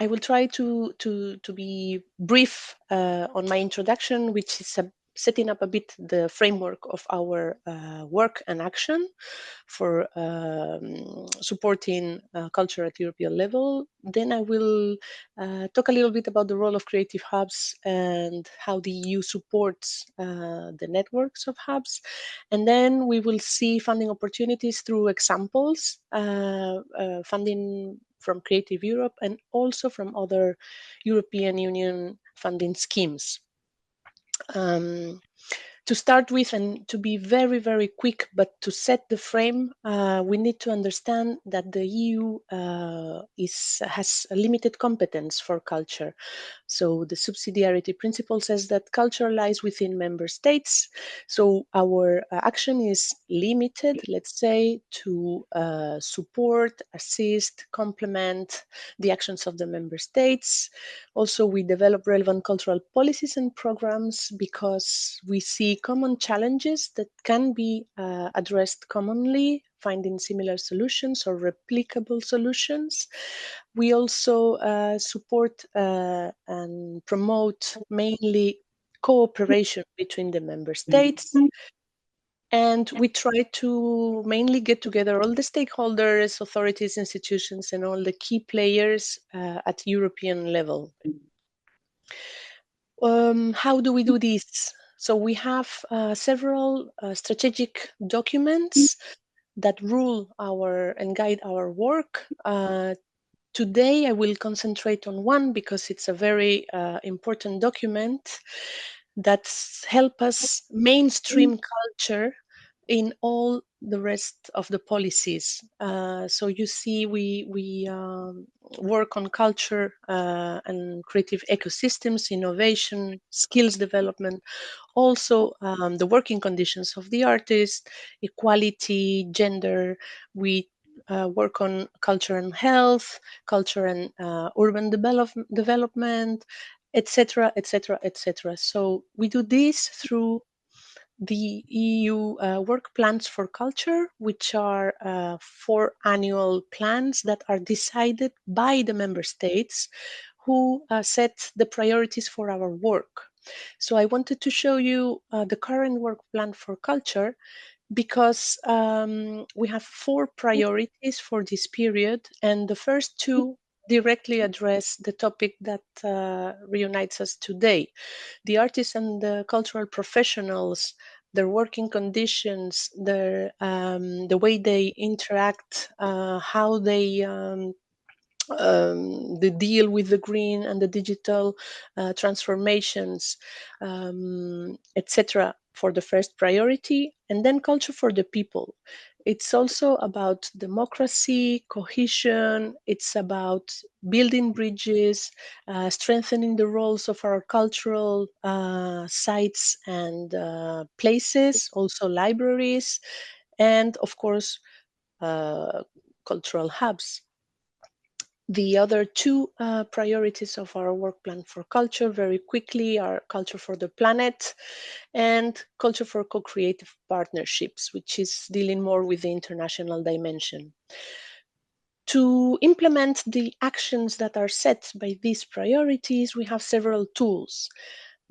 I will try to be brief on my introduction, which is setting up a bit the framework of our work and action for supporting culture at European level. Then I will talk a little bit about the role of creative hubs and how the EU supports the networks of hubs. And then we will see funding opportunities through examples, funding from Creative Europe and also from other European Union funding schemes. To start with, and to be very, very quick, but to set the frame, we need to understand that the EU has a limited competence for culture. So the subsidiarity principle says that culture lies within member states. So our action is limited, let's say, to support, assist, complement the actions of the member states. Also, we develop relevant cultural policies and programs because we see common challenges that can be addressed commonly, finding similar solutions or replicable solutions. We also support and promote mainly cooperation between the member states. And we try to mainly get together all the stakeholders, authorities, institutions, and all the key players at European level. How do we do this? So we have several strategic documents that rule our and guide our work. Today, I will concentrate on one because it's a very important document that help us mainstream culture in all the rest of the policies. So you see, we work on culture and creative ecosystems, innovation, skills development, also the working conditions of the artist, equality, gender. We work on culture and health, culture and urban development, etc., etc., etc. So we do this through the EU work plans for culture, which are 4 annual plans that are decided by the member states who set the priorities for our work. So I wanted to show you the current work plan for culture because we have 4 priorities for this period, and the first 2 directly address the topic that reunites us today. The artists and the cultural professionals, their working conditions, the way they interact, how they deal with the green and the digital transformations, etc., for the first priority, and then culture for the people. It's also about democracy, cohesion, it's about building bridges, strengthening the roles of our cultural sites and places, also libraries, and of course, cultural hubs. The other 2 priorities of our work plan for culture, very quickly, are culture for the planet and culture for co-creative partnerships, which is dealing more with the international dimension. To implement the actions that are set by these priorities, we have several tools.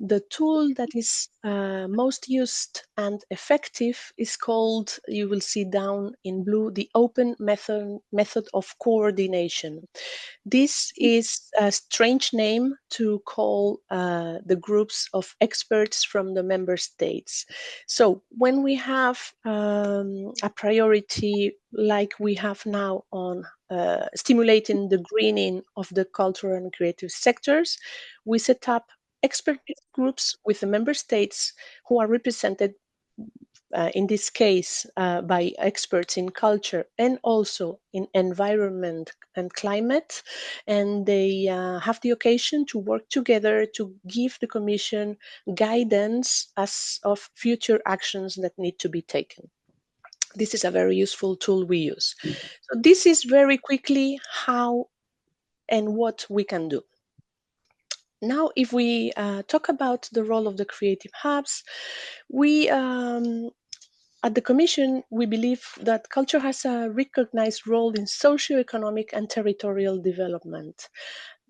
The tool that is most used and effective is called, you will see down in blue, the open method of coordination. This is a strange name to call the groups of experts from the member states. So when we have a priority like we have now on stimulating the greening of the cultural and creative sectors, we set up expert groups with the member states who are represented in this case by experts in culture and also in environment and climate, and they have the occasion to work together to give the Commission guidance as of future actions that need to be taken. This is a very useful tool we use. So this is very quickly how and what we can do. Now, if we talk about the role of the creative hubs, we at the Commission, we believe that culture has a recognized role in socio-economic and territorial development.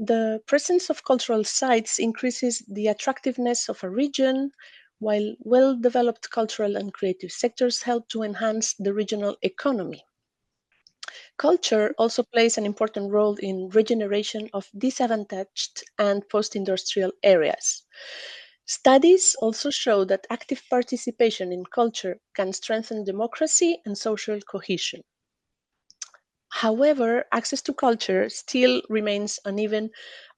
The presence of cultural sites increases the attractiveness of a region, while well-developed cultural and creative sectors help to enhance the regional economy. Culture also plays an important role in regeneration of disadvantaged and post-industrial areas. Studies also show that active participation in culture can strengthen democracy and social cohesion. However, access to culture still remains uneven,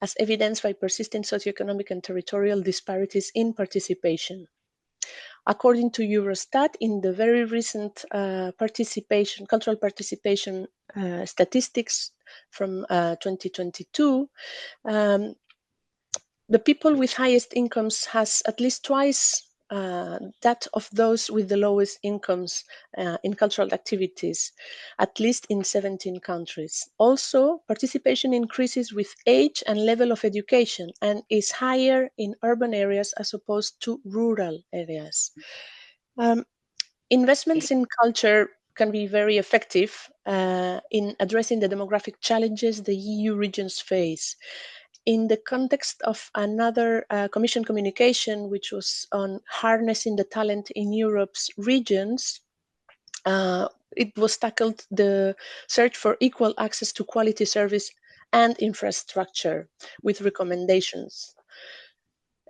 as evidenced by persistent socioeconomic and territorial disparities in participation. According to Eurostat, in the very recent cultural participation statistics from 2022, um, the people with highest incomes has at least twice that of those with the lowest incomes in cultural activities, at least in 17 countries. Also, participation increases with age and level of education and is higher in urban areas as opposed to rural areas. Um, Investments in culture can be very effective in addressing the demographic challenges the EU regions face. In the context of another Commission communication, which was on harnessing the talent in Europe's regions, it was tackled the search for equal access to quality service and infrastructure with recommendations.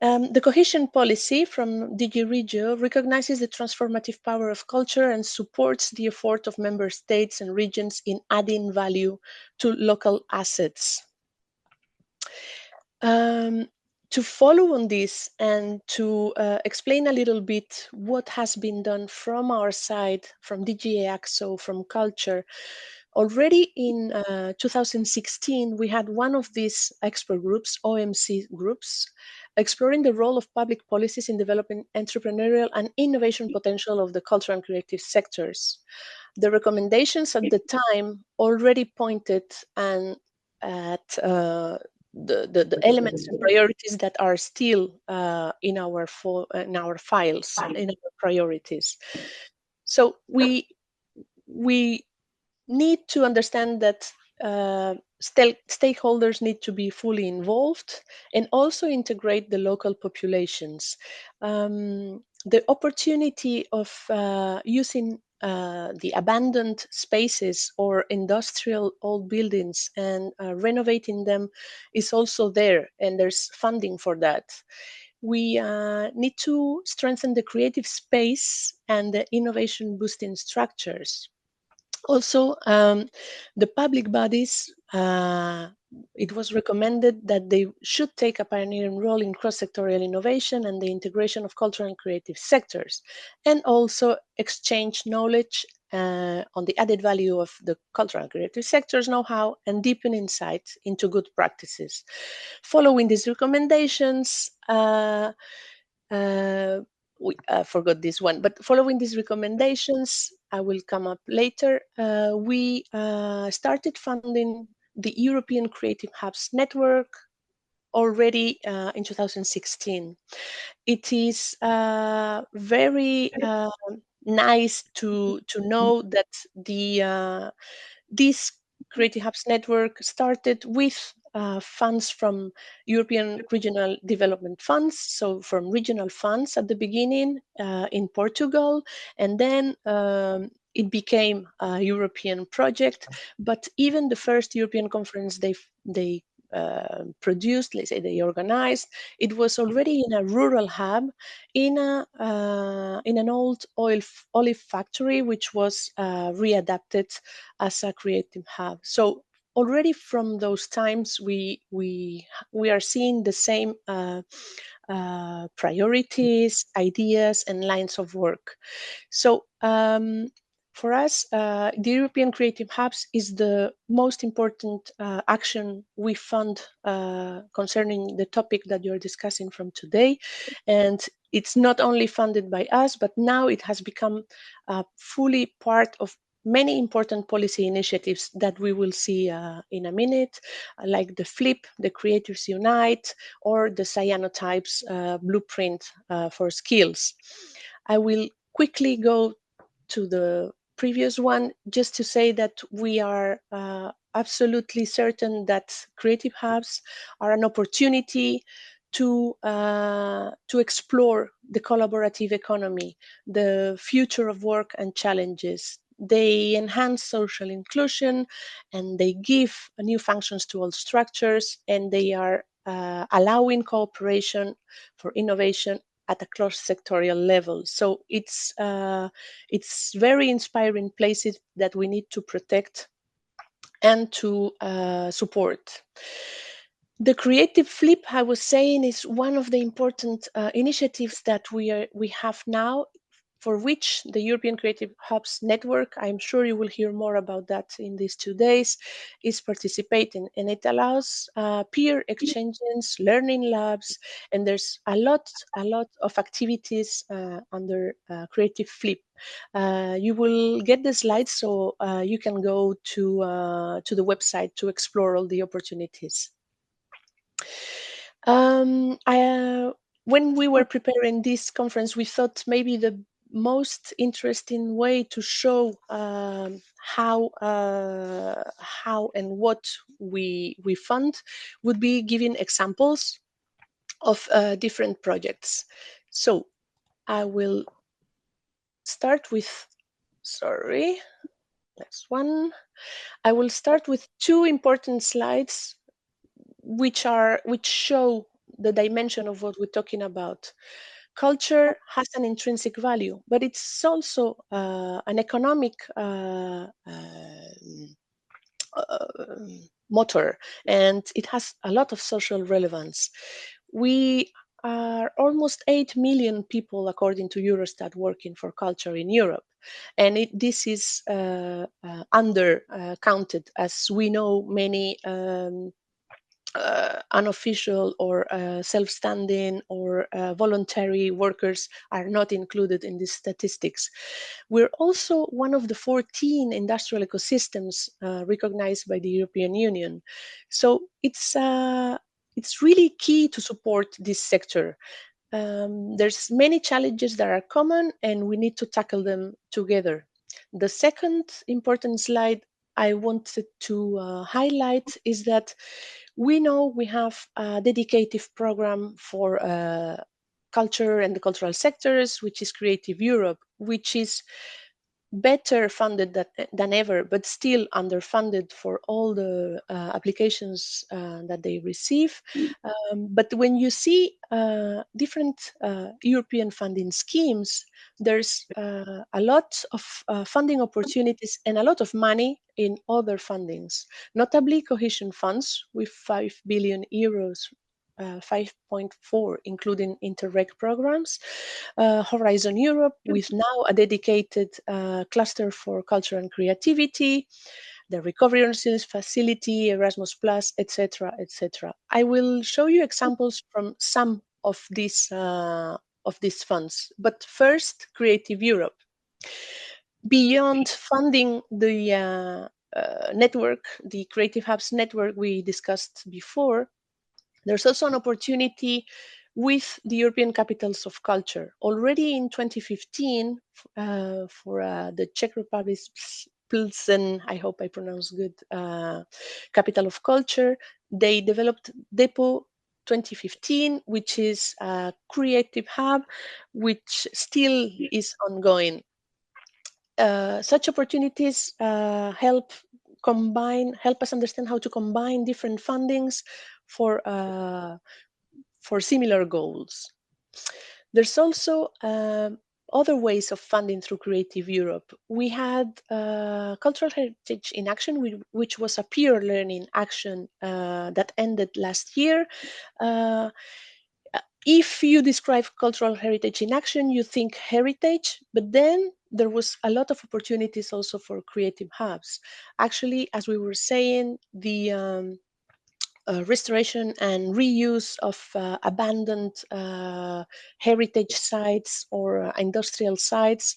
The cohesion policy from DG Regio recognizes the transformative power of culture and supports the effort of member states and regions in adding value to local assets. To follow on this and to explain a little bit what has been done from our side, from DG AXO, from culture, already in 2016, we had one of these expert groups, OMC groups, exploring the role of public policies in developing entrepreneurial and innovation potential of the cultural and creative sectors. The recommendations at the time already pointed at the elements and priorities that are still in our files, in our priorities. So we need to understand that stakeholders need to be fully involved and also integrate the local populations. The opportunity of using the abandoned spaces or industrial old buildings and renovating them is also there, and there's funding for that. We need to strengthen the creative space and the innovation boosting structures. Also, the public bodies, it was recommended that they should take a pioneering role in cross-sectorial innovation and the integration of cultural and creative sectors, and also exchange knowledge on the added value of the cultural and creative sectors know-how and deepen insight into good practices. Following these recommendations, forgot this one, but following these recommendations, I will come up later. We started funding the European Creative Hubs Network already in 2016. It is very nice to know that this Creative Hubs Network started with funds from European Regional Development Funds, so from regional funds at the beginning in Portugal, and then it became a European project. But even the first European conference they produced, let's say they organized, it was already in a rural hub in an old olive factory, which was readapted as a creative hub. So already from those times, we are seeing the same priorities, ideas, and lines of work. So for us, the European Creative Hubs is the most important action we fund concerning the topic that you're discussing from today. And it's not only funded by us, but now it has become fully part of many important policy initiatives that we will see in a minute, like the FLIP, the Creators Unite, or the cyanotypes blueprint for skills. I will quickly go to the previous one, just to say that we are absolutely certain that creative hubs are an opportunity to explore the collaborative economy, the future of work and challenges. They enhance social inclusion, and they give new functions to all structures, and they are allowing cooperation for innovation at a cross-sectorial level. So it's very inspiring places that we need to protect and to support. The creative flip, I was saying, is one of the important initiatives that we have now, for which the European Creative Hubs Network, I'm sure you will hear more about that in these 2 days, is participating. And it allows peer exchanges, learning labs, and there's a lot of activities under Creative Flip. You will get the slides, so you can go to the website to explore all the opportunities. When we were preparing this conference, we thought maybe the most interesting way to show how and what we fund would be giving examples of different projects. So I will start with, sorry, next one. I will start with 2 important slides which show the dimension of what we're talking about. Culture has an intrinsic value, but it's also an economic motor, and it has a lot of social relevance. We are almost 8 million people, according to Eurostat, working for culture in Europe. And this is under counted, as we know many unofficial or self-standing or voluntary workers are not included in these statistics. We're also one of the 14 industrial ecosystems recognized by the European Union. So it's really key to support this sector. There's many challenges that are common, and we need to tackle them together. The second important slide I wanted to highlight is that we know we have a dedicated program for culture and the cultural sectors, which is Creative Europe, which is better funded than ever, but still underfunded for all the applications that they receive. But when you see different European funding schemes, there's a lot of funding opportunities and a lot of money in other fundings, notably cohesion funds with 5 billion euros. 5.4, including Interreg programs, Horizon Europe, with now a dedicated cluster for culture and creativity, the Recovery and Resilience Facility, Erasmus Plus, etc., etc. I will show you examples from some of these funds. But first, Creative Europe. Beyond funding the network, the Creative Hubs network we discussed before, there's also an opportunity with the European Capitals of Culture. Already in 2015, for the Czech Republic's Pilsen, I hope I pronounce good, Capital of Culture, they developed Depot 2015, which is a creative hub, which still is ongoing. Such opportunities help us understand how to combine different fundings for similar goals. There's also other ways of funding through Creative Europe. We had Cultural Heritage in Action, which was a peer learning action that ended last year. If you describe cultural heritage in action, you think heritage, but then there was a lot of opportunities also for creative hubs. Actually, as we were saying, the restoration and reuse of abandoned heritage sites or industrial sites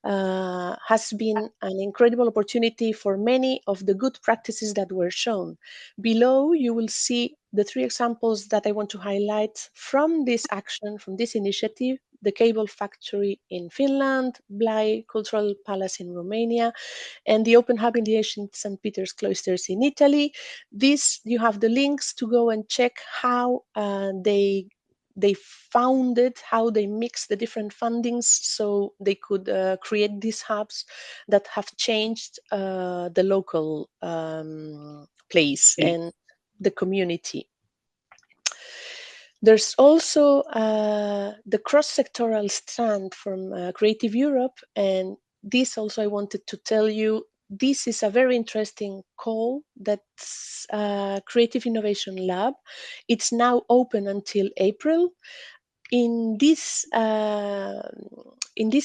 has been an incredible opportunity for many of the good practices that were shown. Below, you will see the 3 examples that I want to highlight from this action, from this initiative. the Cable Factory in Finland, Blai Cultural Palace in Romania, and the Open Hub in the ancient St. Peter's cloisters in Italy. This, you have the links to go and check how they founded, how they mix the different fundings so they could create these hubs that have changed the local place and the community. There's also the cross-sectoral strand from Creative Europe, and this also I wanted to tell you, this is a very interesting call that's Creative Innovation Lab. It's now open until April. In this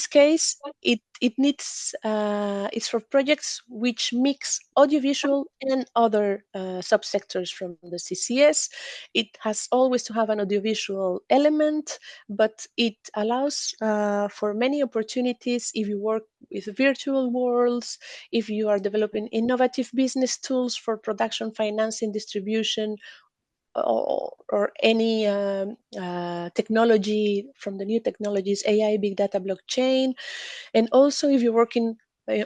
case, it needs it's for projects which mix audiovisual and other subsectors from the CCS. It has always to have an audiovisual element, but it allows for many opportunities if you work with virtual worlds, if you are developing innovative business tools for production, financing, distribution, or any technology from the new technologies, AI, big data, blockchain, and also if you're working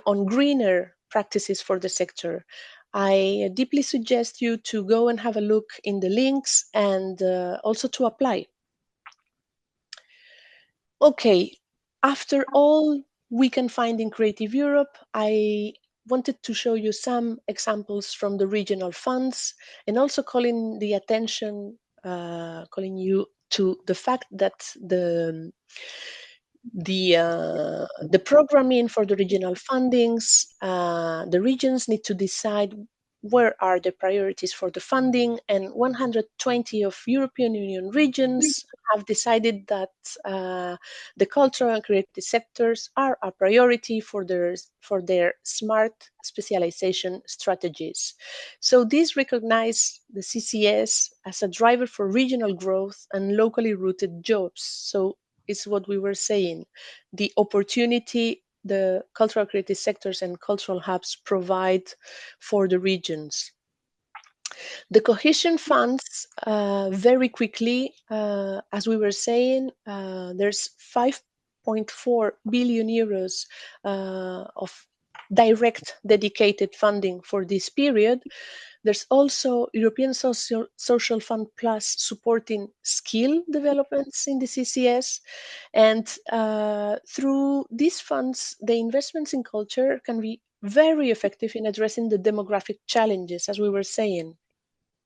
on greener practices for the sector. I deeply suggest you to go and have a look in the links and also to apply. Okay, after all we can find in Creative Europe, I wanted to show you some examples from the regional funds and also calling the attention, calling you to the fact that the programming for the regional fundings, the regions need to decide where are the priorities for the funding, and 120 of European Union regions have decided that the cultural and creative sectors are a priority for their smart specialization strategies. So these recognize the CCS as a driver for regional growth and locally rooted jobs. So it's what we were saying, the opportunity the cultural creative sectors and cultural hubs provide for the regions. The cohesion funds, very quickly, as we were saying, there's 5.4 billion euros of direct dedicated funding for this period. There's also European Social Fund Plus supporting skill developments in the CCS. And through these funds, the investments in culture can be very effective in addressing the demographic challenges, as we were saying.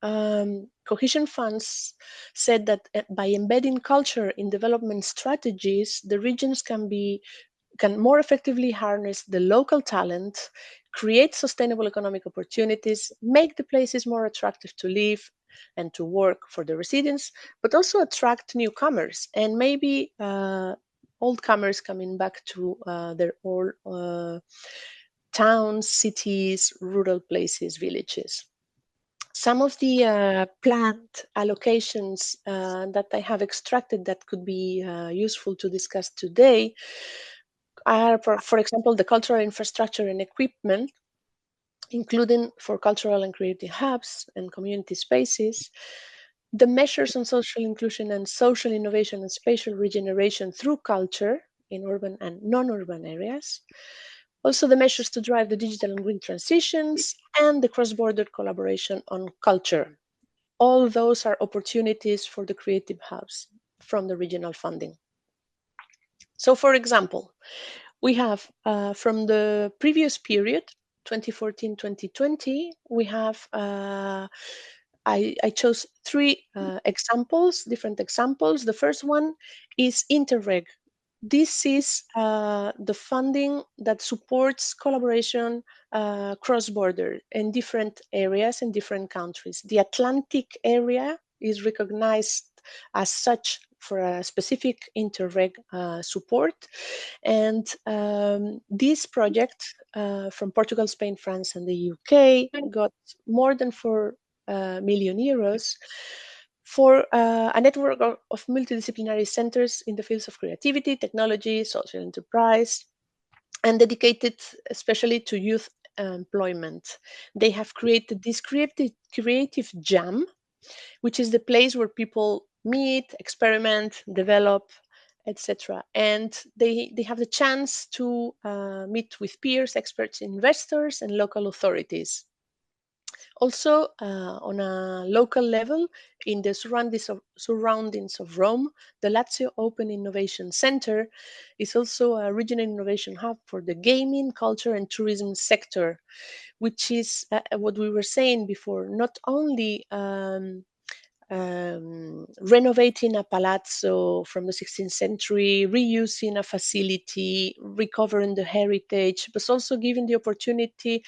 Cohesion funds said that by embedding culture in development strategies, the regions can more effectively harness the local talent, create sustainable economic opportunities, make the places more attractive to live and to work for the residents, but also attract newcomers and maybe old comers coming back to their old towns, cities, rural places, villages. Some of the planned allocations that I have extracted that could be useful to discuss today are, for example, the cultural infrastructure and equipment, including for cultural and creative hubs and community spaces, the measures on social inclusion and social innovation and spatial regeneration through culture in urban and non-urban areas, also the measures to drive the digital and green transitions, and the cross-border collaboration on culture. All those are opportunities for the creative hubs from the regional funding. So, for example, we have from the previous period, 2014-2020, we have, I chose three examples, different examples. The first one is Interreg. This is the funding that supports collaboration cross-border in different areas in different countries. The Atlantic area is recognized as such for a specific Interreg support. And this project from Portugal, Spain, France, and the UK got more than 4 million euros for a network of multidisciplinary centers in the fields of creativity, technology, social enterprise, and dedicated especially to youth employment. They have created this creative jam, which is the place where people meet, experiment, develop, etc. And they have the chance to meet with peers, experts, investors, and local authorities. Also, on a local level, in the surroundings of Rome, the Lazio Open Innovation Center is also a regional innovation hub for the gaming, culture, and tourism sector, which is what we were saying before, not only renovating a palazzo from the 16th century, reusing a facility, recovering the heritage, but also giving the opportunity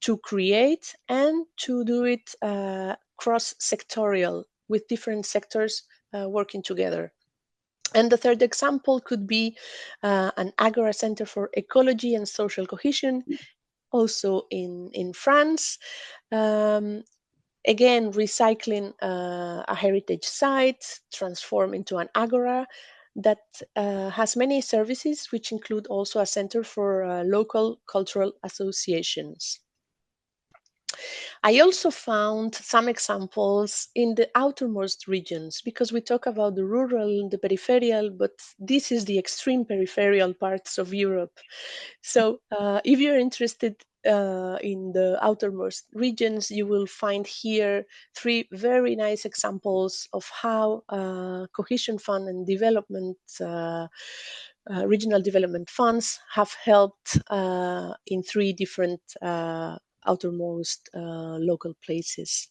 to create and to do it cross-sectorial with different sectors working together. And the third example could be an Agora Center for Ecology and Social Cohesion, also in France. Again, recycling a heritage site, transform into an agora that has many services, which include also a center for local cultural associations. I also found some examples in the outermost regions, because we talk about the rural and the peripheral, but this is the extreme peripheral parts of Europe. So if you're interested in the outermost regions, you will find here three very nice examples of how cohesion fund and development regional development funds have helped in three different outermost local places.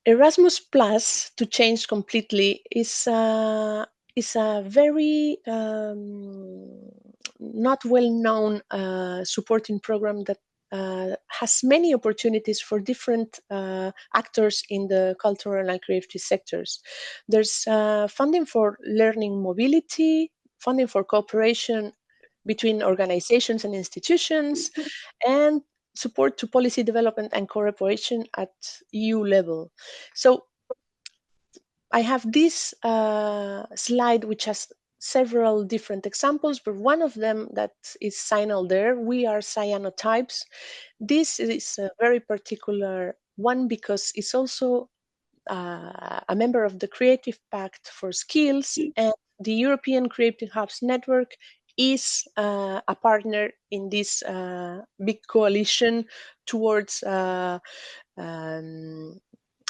Erasmus Plus, to change completely, is a very not well-known supporting program that has many opportunities for different actors in the cultural and creative sectors. There's funding for learning mobility, funding for cooperation between organizations and institutions, and support to policy development and cooperation at EU level. So I have this slide which has several different examples, but one of them that is signaled there, we are cyanotypes. This is a very particular one because it's also a member of the Creative Pact for Skills, and the European Creative Hubs Network is a partner in this big coalition towards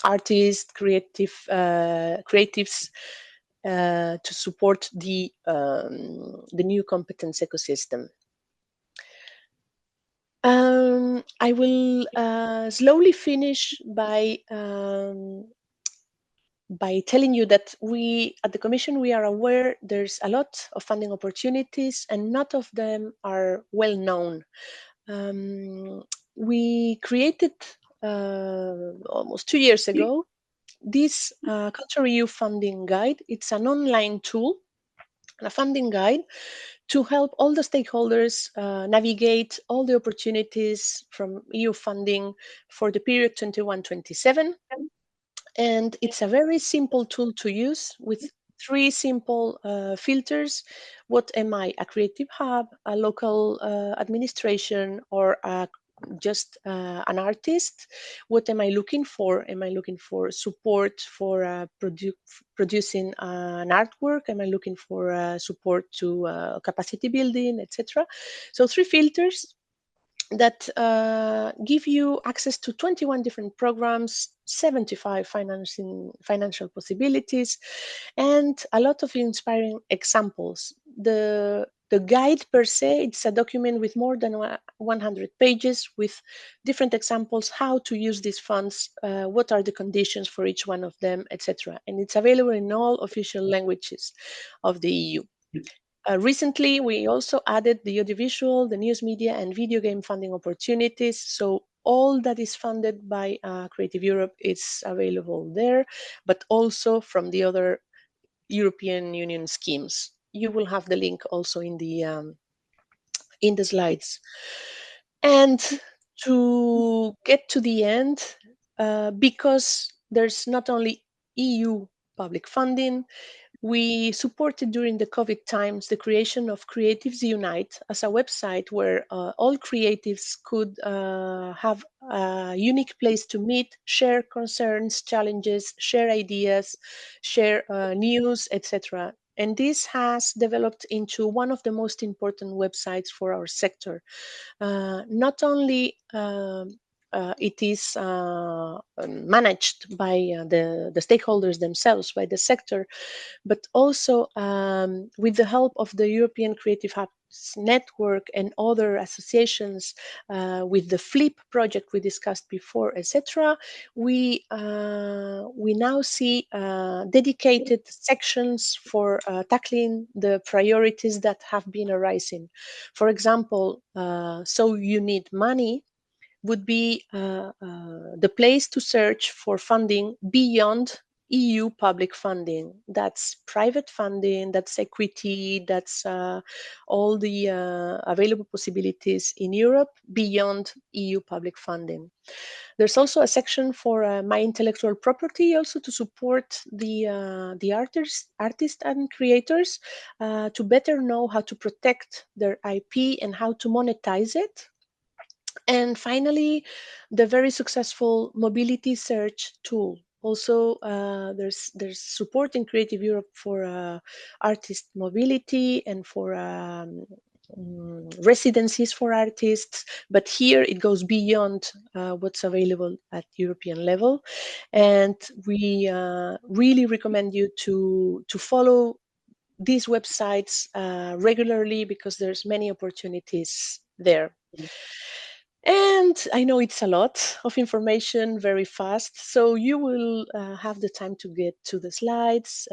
artists, creatives to support the new competence ecosystem. I will slowly finish by telling you that we at the Commission, we are aware there's a lot of funding opportunities and not of them are well known. We created almost 2 years ago this Culture EU funding guide. It's an online tool, a funding guide to help all the stakeholders navigate all the opportunities from EU funding for the period 21-27. And it's a very simple tool to use with three simple filters. What am I? A creative hub, a local administration, or just an artist? What am I looking for? Am I looking for support for producing an artwork? Am I looking for support to capacity building, etc.? So three filters that give you access to 21 different programs, 75 financial possibilities, and a lot of inspiring examples. The guide per se, it's a document with more than 100 pages with different examples, how to use these funds, what are the conditions for each one of them, etc. And it's available in all official languages of the EU. Recently, we also added the audiovisual, the news media, and video game funding opportunities. So all that is funded by Creative Europe is available there, but also from the other European Union schemes. You will have the link also in the slides. And to get to the end, because there's not only EU public funding, we supported during the COVID times the creation of Creatives Unite as a website where all creatives could have a unique place to meet, share concerns, challenges, share ideas, share news, etc. And this has developed into one of the most important websites for our sector. Not only it is managed by the stakeholders themselves, by the sector, but also with the help of the European Creative Hubs Network and other associations, with the FLIP project we discussed before, etc. We now see dedicated sections for tackling the priorities that have been arising. For example, So You Need Money would be the place to search for funding beyond EU public funding. That's private funding, that's equity, that's all the available possibilities in Europe beyond EU public funding. There's also a section for my intellectual property, also to support the artists and creators to better know how to protect their IP and how to monetize it. And finally, the very successful mobility search tool. Also, there's support in Creative Europe for artist mobility and for residencies for artists, but here it goes beyond what's available at European level, and we really recommend you to follow these websites regularly, because there's many opportunities there. And I know it's a lot of information very fast, so you will have the time to get to the slides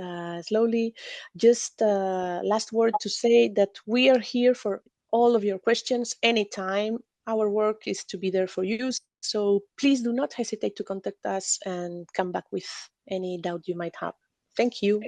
slowly. Just last word to say that we are here for all of your questions anytime. Our work is to be there for you, so please do not hesitate to contact us and come back with any doubt you might have. Thank you.